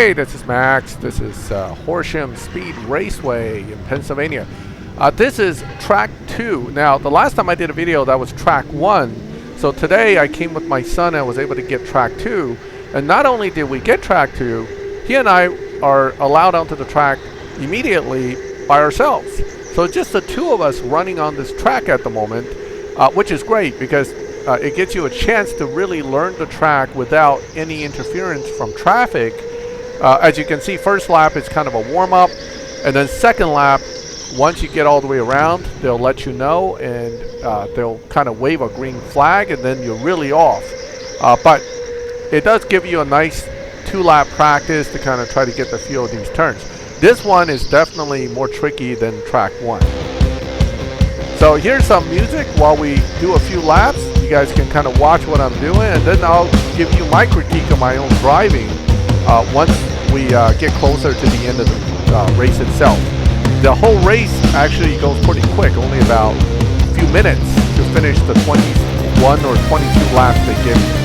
Hey, this is Max. This is Horsham Speed Raceway in Pennsylvania. This is track 2. Now, the last time I did a video, that was track 1. So today I came with my son and was able to get track 2. And not only did we get track 2, he and I are allowed onto the track immediately by ourselves. So just the two of us running on this track at the moment, which is great because it gives you a chance to really learn the track without any interference from traffic. As you can see, first lap is kind of a warm-up, and then second lap, once you get all the way around, they'll let you know, and they'll kind of wave a green flag, and then you're really off. But it does give you a nice 2-lap practice to kind of try to get the feel of these turns. This one is definitely more tricky than track 1. So here's some music while we do a few laps. You guys can kind of watch what I'm doing, and then I'll give you my critique of my own driving once we get closer to the end of the race itself. The whole race actually goes pretty quick, only about a few minutes to finish the 21 or 22 laps they give you.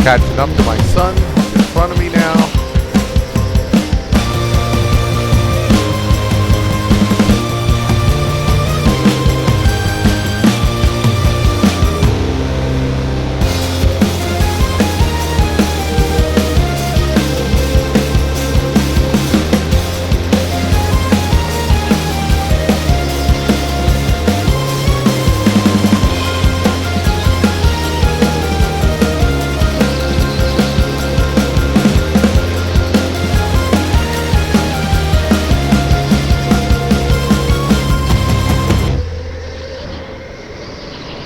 Catching up to my son, who's in front of me now.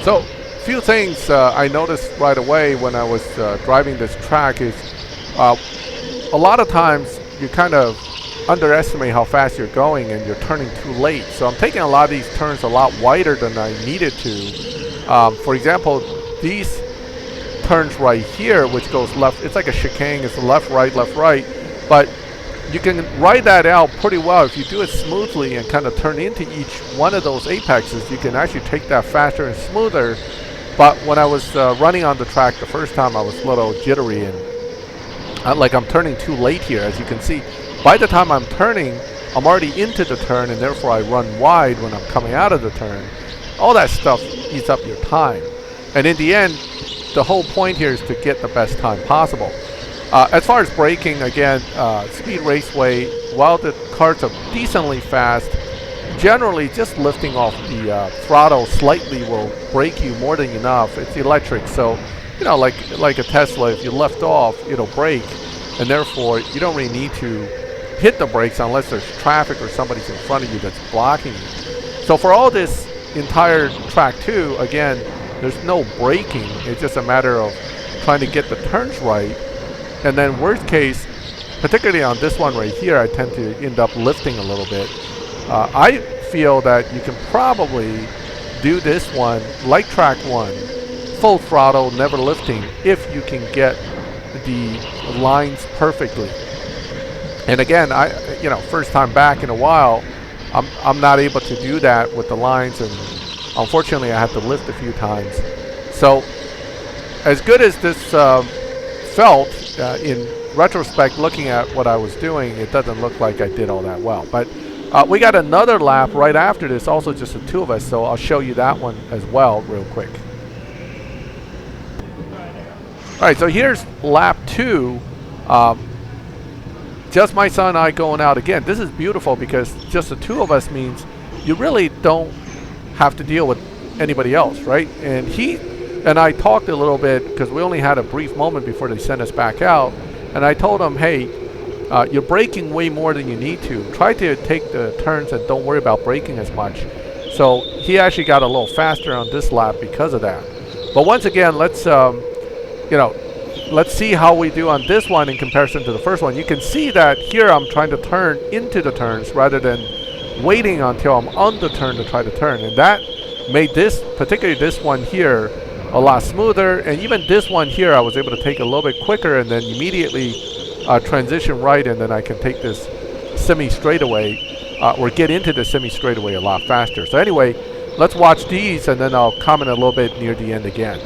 So, a few things I noticed right away when I was driving this track is a lot of times you kind of underestimate how fast you're going and you're turning too late. So I'm taking a lot of these turns a lot wider than I needed to. For example, these turns right here, which goes left, it's like a chicane, it's left, right, but you can ride that out pretty well. If you do it smoothly and kind of turn into each one of those apexes, you can actually take that faster and smoother. But when I was running on the track the first time, I was a little jittery and like I'm turning too late here. As you can see, by the time I'm turning, I'm already into the turn, and therefore I run wide when I'm coming out of the turn. All that stuff eats up your time. And in the end, the whole point here is to get the best time possible. As far as braking, again, Speed Raceway, while the karts are decently fast, generally just lifting off the throttle slightly will brake you more than enough. It's electric, so, you know, like a Tesla, if you lift off, it'll brake, and therefore you don't really need to hit the brakes unless there's traffic or somebody's in front of you that's blocking you. So for all this entire track 2, again, there's no braking. It's just a matter of trying to get the turns right. And then worst case, particularly on this one right here, I tend to end up lifting a little bit. I feel that you can probably do this one like track 1, full throttle, never lifting, if you can get the lines perfectly. And again, first time back in a while, I'm not able to do that with the lines, and unfortunately I have to lift a few times. So as good as this felt in retrospect, looking at what I was doing, it doesn't look like I did all that well. But we got another lap right after this, also just the two of us, so I'll show you that one as well real quick. All right, so here's lap 2. Just my son and I going out again. This is beautiful because just the two of us means you really don't have to deal with anybody else, right? And he and I talked a little bit because we only had a brief moment before they sent us back out. And I told him, hey, you're braking way more than you need to. Try to take the turns and don't worry about braking as much. So he actually got a little faster on this lap because of that. But once again, let's let's see how we do on this one in comparison to the first one. You can see that here I'm trying to turn into the turns rather than waiting until I'm on the turn to try to turn. And that made this, particularly this one here, a lot smoother. And even this one here, I was able to take a little bit quicker and then immediately transition right, and then I can take this semi-straightaway or get into the semi-straightaway a lot faster. So anyway, let's watch these and then I'll comment a little bit near the end again.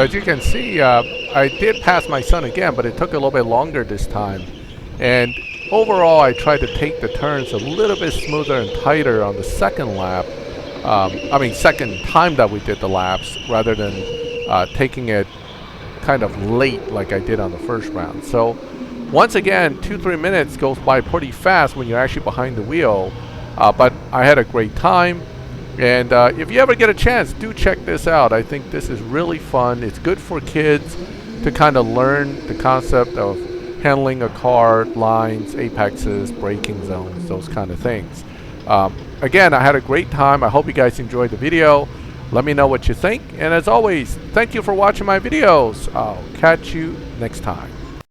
So as you can see, I did pass my son again, but it took a little bit longer this time. And overall, I tried to take the turns a little bit smoother and tighter on the second lap. Second time that we did the laps, rather than taking it kind of late like I did on the first round. So once again, 2-3 minutes goes by pretty fast when you're actually behind the wheel. But I had a great time. And if you ever get a chance, do check this out. I think this is really fun. It's good for kids to kind of learn the concept of handling a car, lines, apexes, braking zones, those kind of things. Again, I had a great time. I hope you guys enjoyed the video. Let me know what you think. And as always, thank you for watching my videos. I'll catch you next time.